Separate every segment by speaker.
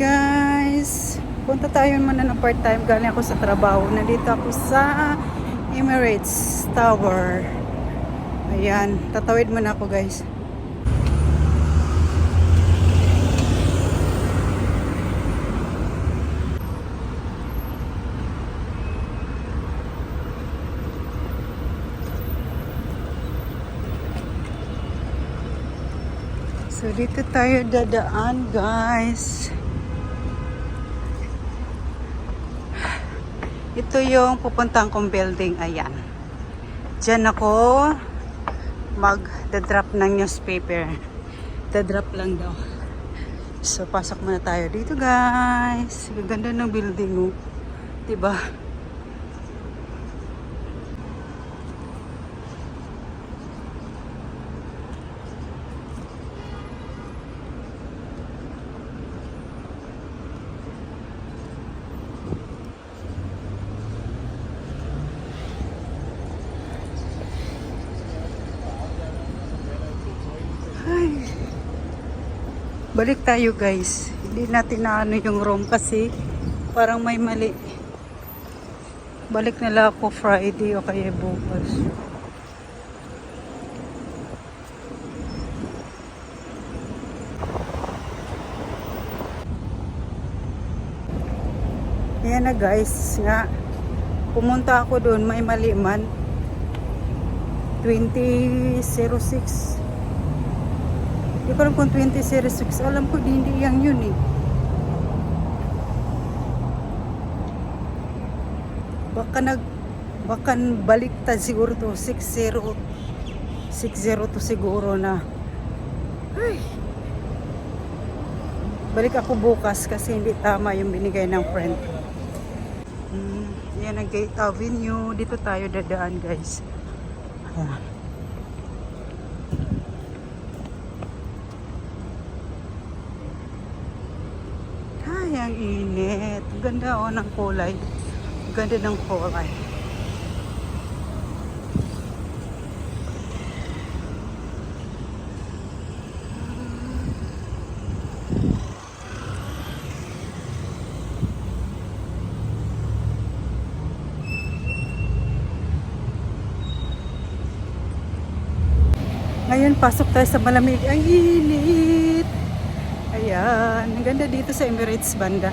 Speaker 1: guys, punta tayo muna ng part-time. Galing ako sa trabaho. Nandito ako sa Emirates Tower. Ayan, tatawid muna ako guys. So dito tayo dadaan guys. Ito yung pupuntang kong building. Ayan. Diyan ako mag-drop ng newspaper. Da-drop lang daw. So pasok muna tayo dito guys. Ganda ng building oh. Diba? Balik tayo guys. Hindi natin na ano yung room kasi parang may mali. Balik nila ako Friday o kaya bukas. Ayan na guys nga. Pumunta ako doon, may mali man. 2006. Hindi ko alam kung 2006. Alam ko hindi yang yun eh. Baka baliktad siguro to. 60 to siguro na. Ay. Balik ako bukas kasi hindi tama yung binigay ng friend. Yan ang Gate Avenue. Dito tayo dadaan guys. Ayan. Ang init. Ganda oh ng kulay. Ganda ng kulay. Ngayon pasok tayo sa malamig. Ang init. Ayan, ang ganda dito sa Emirates banda.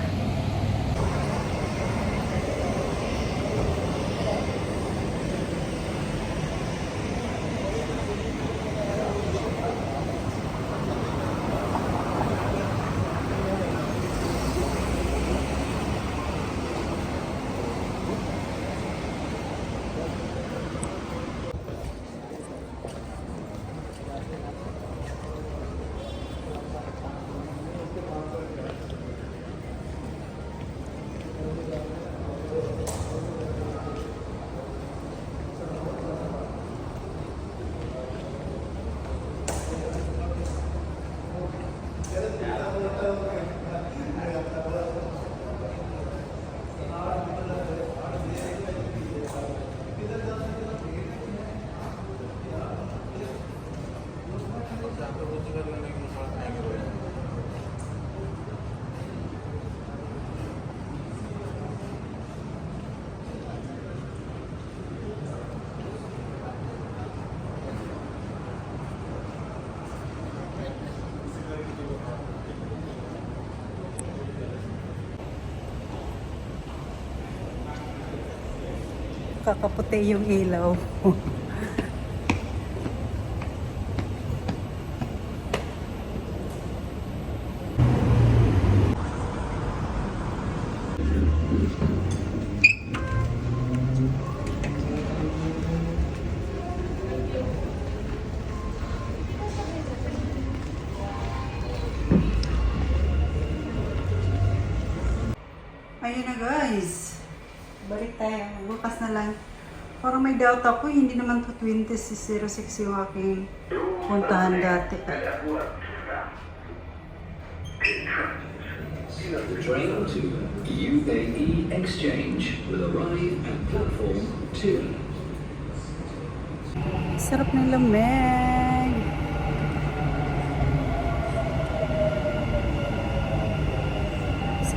Speaker 1: Kakaputi yung ilaw. Ayun na guys. Balik tayo. Bukas na lang. Parang may doubt ako. Hindi naman to 2006 yung aking puntahan dati.
Speaker 2: The train to UAE Exchange will arrive at platform 2.
Speaker 1: Sarap ng lamig.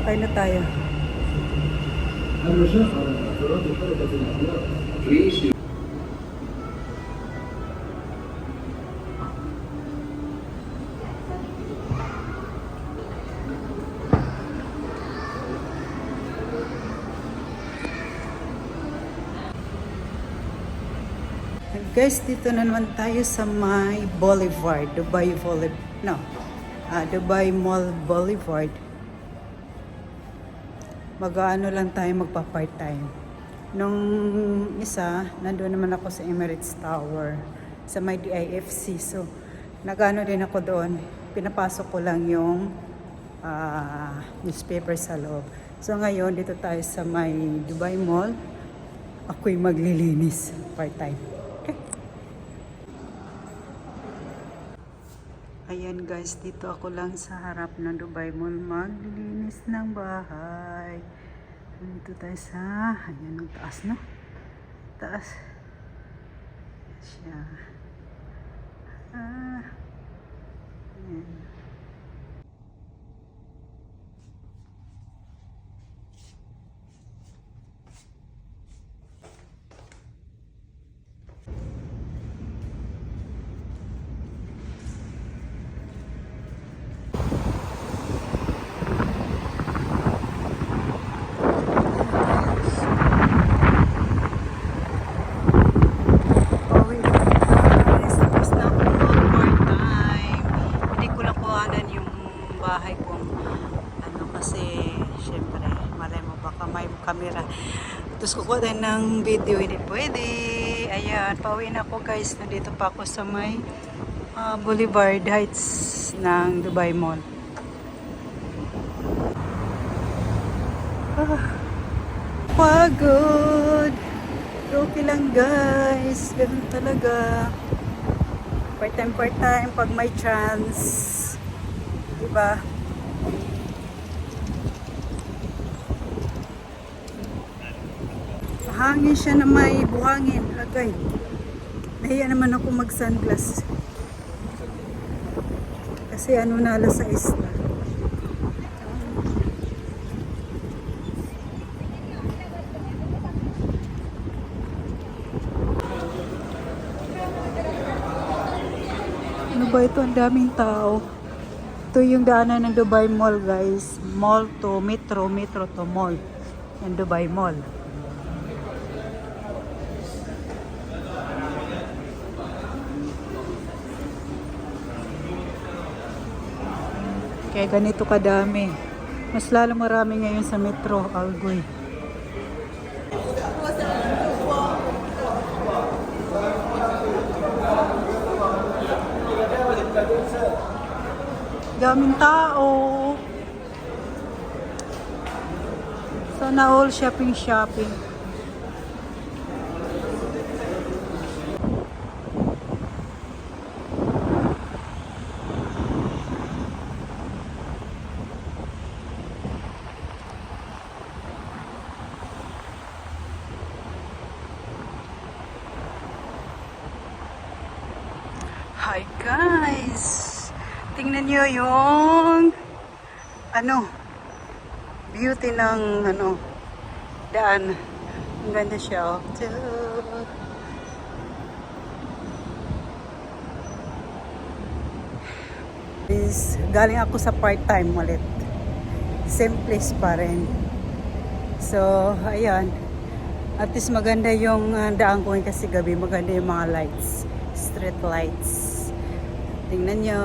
Speaker 1: Kain na tayo.
Speaker 2: Please do.
Speaker 1: Guys, dito na naman tayo sa may Boulevard, Dubai Boulevard, no, Dubai Mall Boulevard. Mag-ano lang tayo, magpa-part-time. Nung isa, nandun naman ako sa Emirates Tower, sa may DIFC. So, nag-ano din ako doon. Pinapasok ko lang yung newspaper sa loob. So, ngayon, dito tayo sa may Dubai Mall. Ako'y maglilinis, part-time. Ayan guys, dito ako lang sa harap ng Dubai Mall maglilinis ng bahay. Dito tayo sa, ayan ang taas, no? Taas. Siya. Ayan. Bahay kong ano kasi syempre malay mo baka may camera tapos kukuha tayo ng video, hindi pwede. Ayan, pauwi na ako guys, nandito pa ako sa may Boulevard Heights ng Dubai Mall. Pagod, okay lang guys, ganun talaga, part time pag may chance. Diba? Hangin siya na may buhangin. Lagay. Nahiya naman ako mag-sunglass. Kasi ano na, alas 6 na. Ano ba ito? Ang daming tao. Ito yung daanan ng Dubai Mall guys. Mall to metro, metro to mall. Yung Dubai Mall. Kaya ganito kadami. Mas lalo marami ngayon sa metro, Algoy. Daming tao. Sana all shopping. Hi guys! Tingnan nyo yung beauty ng daan. Ang ganda siya, oh. Galing ako sa part-time ulit. Same place pa rin. So, ayan. At least maganda yung daan ko kasi gabi. Maganda yung mga lights. Street lights. Tingnan nyo.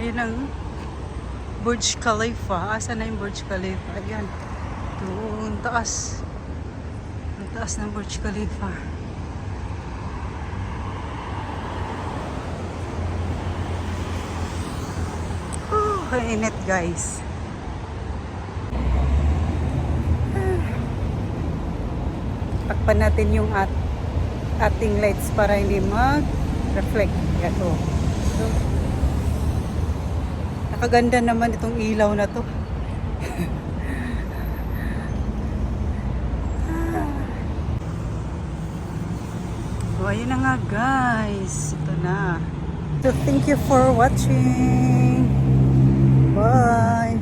Speaker 1: Ayan ang Burj Khalifa. Asa na yung Burj Khalifa? Ayan. Doon, taas. Ang taas ng Burj Khalifa. Init guys. Takpan natin yung ating lights para hindi mag-reflect. Ito. So, Nakaganda naman itong ilaw na to. So, ayun na nga guys. Ito na. So, thank you for watching. Bye!